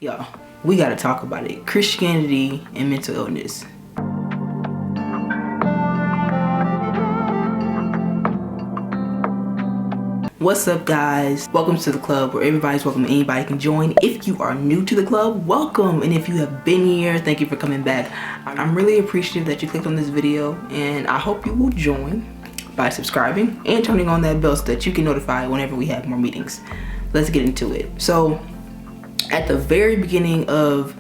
Y'all, we gotta talk about it. Christianity and mental illness. What's up, guys? Welcome to the club where everybody's welcome and anybody can join. If you are new to the club, welcome. And if you have been here, thank you for coming back. I'm really appreciative that you clicked on this video, and I hope you will join by subscribing and turning on that bell so that you can notify whenever we have more meetings. Let's get into it. So at the very beginning of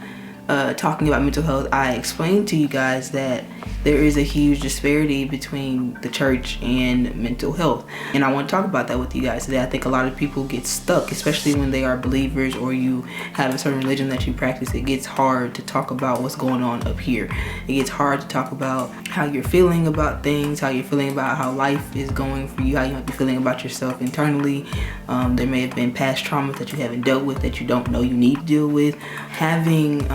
talking about mental health, I explained to you guys that there is a huge disparity between the church and mental health, and I want to talk about that with you guys today. I think a lot of people get stuck, especially when they are believers or you have a certain religion that you practice. It gets hard to talk about what's going on up here. It gets hard to talk about how you're feeling about things, how you're feeling about how life is going for you, how you might be feeling about yourself internally. There may have been past traumas that you haven't dealt with that you don't know you need to deal with. Having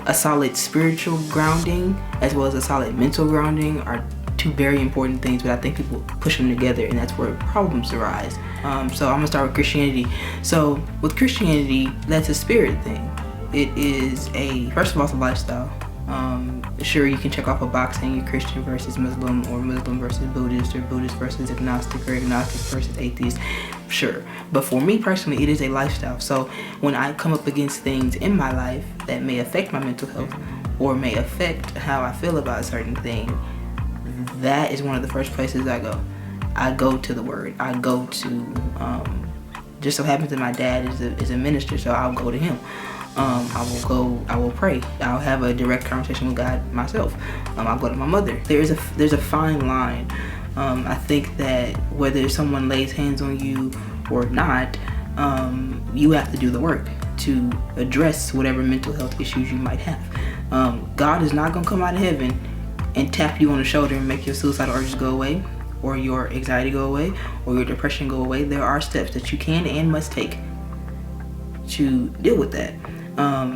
a solid spiritual grounding as well as a solid mental grounding are two very important things, but I think people push them together, and that's where problems arise. So I'm gonna start with Christianity. So with Christianity, that's a spirit thing. It is first of all, it's a lifestyle. Sure, you can check off a box saying you're Christian versus Muslim, or Muslim versus Buddhist, or Buddhist versus agnostic, or agnostic versus atheist. Sure, but for me personally, it is a lifestyle. So when I come up against things in my life that may affect my mental health or may affect how I feel about a certain thing, that is one of the first places I go. I go to the Word. I go to, just so happens that my dad is a minister, so I'll go to him. I will pray. I'll have a direct conversation with God myself. I'll go to my mother. There's a fine line. I think that whether someone lays hands on you or not, you have to do the work to address whatever mental health issues you might have. God is not gonna come out of heaven and tap you on the shoulder and make your suicidal urges go away, or your anxiety go away, or your depression go away. There are steps that you can and must take to deal with that.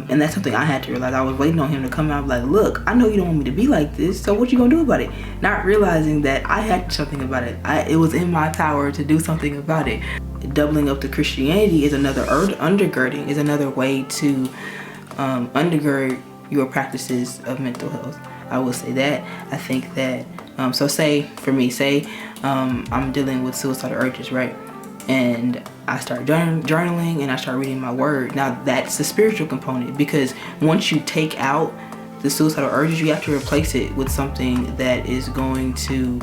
And that's something I had to realize. I was waiting on him to come out like, look, I know you don't want me to be like this, so what you gonna do about it? Not realizing that I had to do something about it. It was in my power to do something about it. Doubling up to Christianity is another undergirding, is another way to undergird your practices of mental health. I will say that. I think that, so say, for me, I'm dealing with suicidal urges, right? And I start journaling and I start reading my word. Now that's the spiritual component, because once you take out the suicidal urges, you have to replace it with something that is going to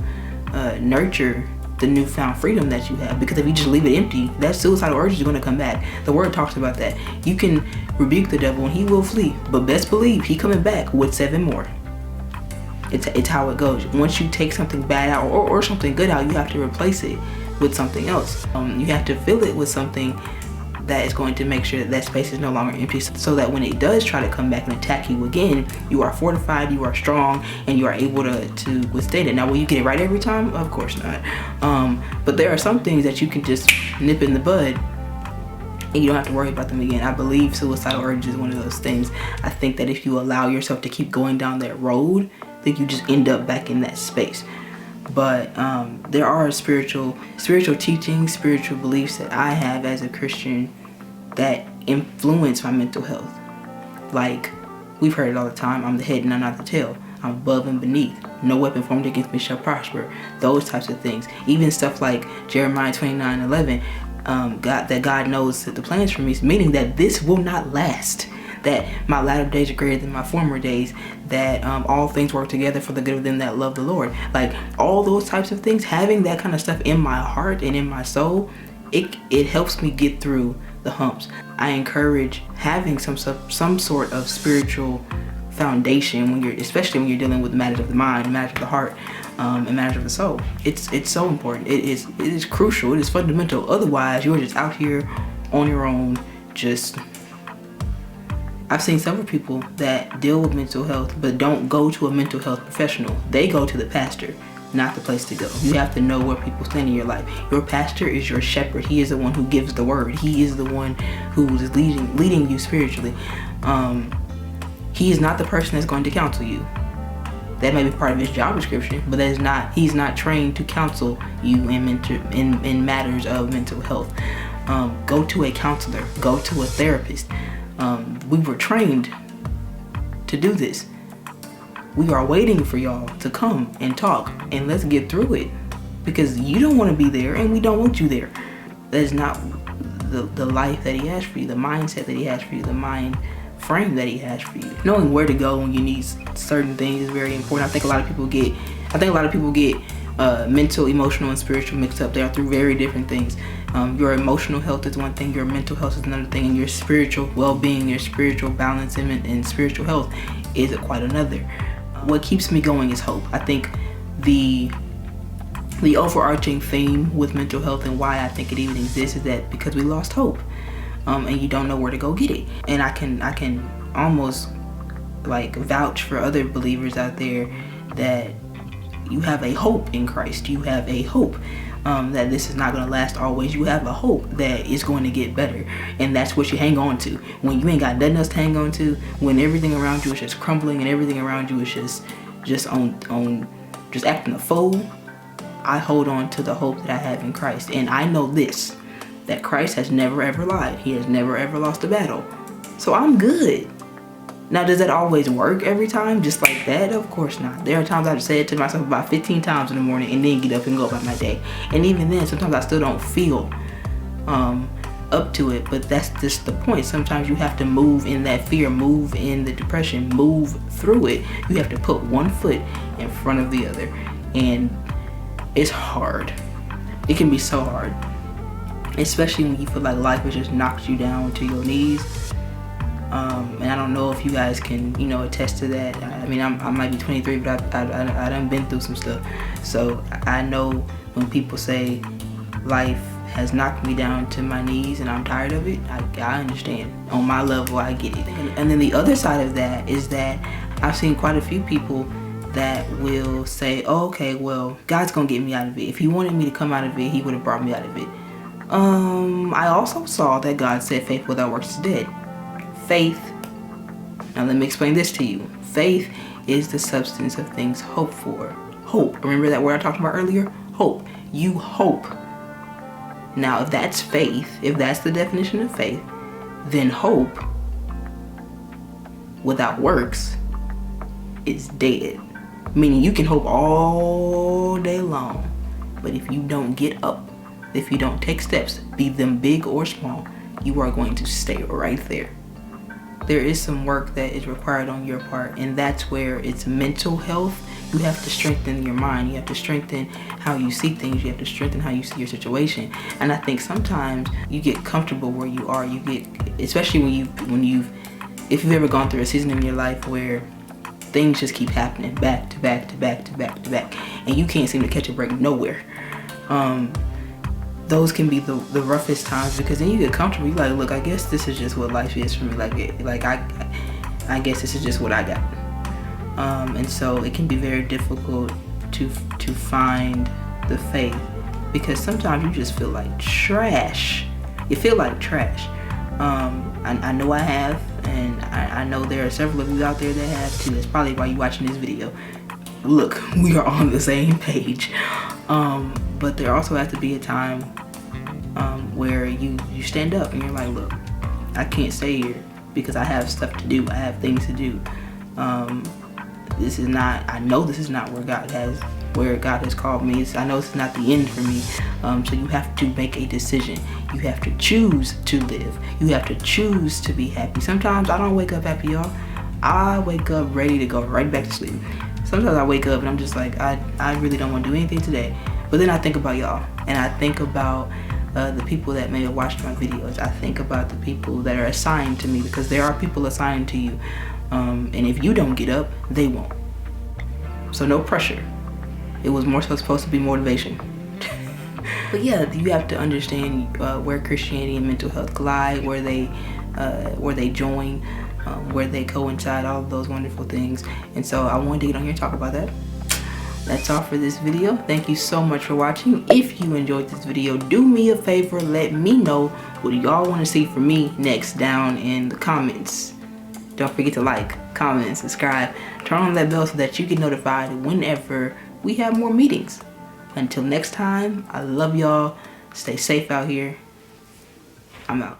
nurture the newfound freedom that you have. Because if you just leave it empty, that suicidal urge is going to come back. The word talks about that. You can rebuke the devil and he will flee, but best believe he coming back with 7 more. It's how it goes. Once you take something bad out or something good out, you have to replace it with something else. You have to fill it with something that is going to make sure that space is no longer empty, so that when it does try to come back and attack you again, you are fortified, you are strong, and you are able to withstand it. Now, will you get it right every time? Of course not. But there are some things that you can just nip in the bud and you don't have to worry about them again. I believe suicidal urge is one of those things. I think that if you allow yourself to keep going down that road, then you just end up back in that space. But there are spiritual teachings, spiritual beliefs that I have as a Christian that influence my mental health. Like, we've heard it all the time, I'm the head and I'm not the tail. I'm above and beneath. No weapon formed against me shall prosper. Those types of things. Even stuff like Jeremiah 29:11, God knows that the plans for me, meaning that this will not last. That my latter days are greater than my former days, that all things work together for the good of them that love the Lord. Like, all those types of things, having that kind of stuff in my heart and in my soul, it helps me get through the humps. I encourage having some sort of spiritual foundation especially when you're dealing with matters of the mind, matters of the heart, and matters of the soul. It's so important. It is crucial. It is fundamental. Otherwise, you're just out here on your own, just. I've seen several people that deal with mental health but don't go to a mental health professional. They go to the pastor, not the place to go. You have to know where people stand in your life. Your pastor is your shepherd. He is the one who gives the word. He is the one who is leading you spiritually. He is not the person that's going to counsel you. That may be part of his job description, but he's not trained to counsel you in matters of mental health. Go to a counselor, go to a therapist. we were trained to do this. We are waiting for y'all to come and talk, and let's get through it, because you don't want to be there and we don't want you there. That is not the life that he has for you, the mindset that he has for you, the mind frame that he has for you. Knowing where to go when you need certain things is very important. I think a lot of people get mental, emotional, and spiritual mixed up. They are through very different things. Your emotional health is one thing, your mental health is another thing, and your spiritual well-being, your spiritual balance and spiritual health is quite another. What keeps me going is hope. I think the overarching theme with mental health and why I think it even exists is that because we lost hope, and you don't know where to go get it. And I can almost like vouch for other believers out there that you have a hope in Christ. You have a hope that this is not going to last always. You have a hope that it's going to get better, and that's what you hang on to. When you ain't got nothing else to hang on to, when everything around you is just crumbling and everything around you is just acting a fool, I hold on to the hope that I have in Christ. And I know this, that Christ has never ever lied. He has never ever lost a battle. So I'm good. Now, does that always work every time just like that? Of course not. There are times I've said it to myself about 15 times in the morning and then get up and go about my day. And even then, sometimes I still don't feel up to it, but that's just the point. Sometimes you have to move in that fear, move in the depression, move through it. You have to put one foot in front of the other. And it's hard. It can be so hard. Especially when you feel like life has just knocked you down to your knees. And I don't know if you guys can, attest to that. I mean, I might be 23, but I done been through some stuff. So I know when people say life has knocked me down to my knees and I'm tired of it, I understand. On my level, I get it. And then the other side of that is that I've seen quite a few people that will say, oh, okay, well, God's gonna get me out of it. If he wanted me to come out of it, he would have brought me out of it. I also saw that God said faith without works is dead. Faith, now let me explain this to you. Faith is the substance of things hoped for. Hope, remember that word I talked about earlier? Hope, you hope. Now if that's faith, if that's the definition of faith, then hope without works is dead. Meaning you can hope all day long, but if you don't get up, if you don't take steps, be them big or small, you are going to stay right there. There is some work that is required on your part, and that's where it's mental health. You have to strengthen your mind. You have to strengthen how you see things. You have to strengthen how you see your situation. And I think sometimes you get comfortable where you are. You get, especially if you've ever gone through a season in your life where things just keep happening back to back to back to back to back, and you can't seem to catch a break nowhere. Those can be the roughest times, because then you get comfortable. You're like, look, I guess this is just what life is for me. I guess this is just what I got. And so it can be very difficult to find the faith, because sometimes you just feel like trash. You feel like trash. I know I have, and I know there are several of you out there that have too. That's probably why you're watching this video. Look, we are on the same page. But there also has to be a time where you stand up and you're like, look, I can't stay here because I have stuff to do. I have things to do. I know this is not where God has called me. I know this is not the end for me. So you have to make a decision. You have to choose to live. You have to choose to be happy. Sometimes I don't wake up happy, y'all. I wake up ready to go right back to sleep. Sometimes I wake up and I'm just like, I really don't want to do anything today. But then I think about y'all, and I think about the people that may have watched my videos. I think about the people that are assigned to me, because there are people assigned to you. And if you don't get up, they won't. So no pressure. It was more so supposed to be motivation. But yeah, you have to understand where Christianity and mental health collide, where they join, where they coincide, all of those wonderful things. And so I wanted to get on here and talk about that. That's all for this video. Thank you so much for watching. If you enjoyed this video, do me a favor, let me know what y'all want to see from me next down in the comments. Don't forget to like, comment, and subscribe. Turn on that bell so that you get notified whenever we have more meetings. Until next time, I love y'all. Stay safe out here. I'm out.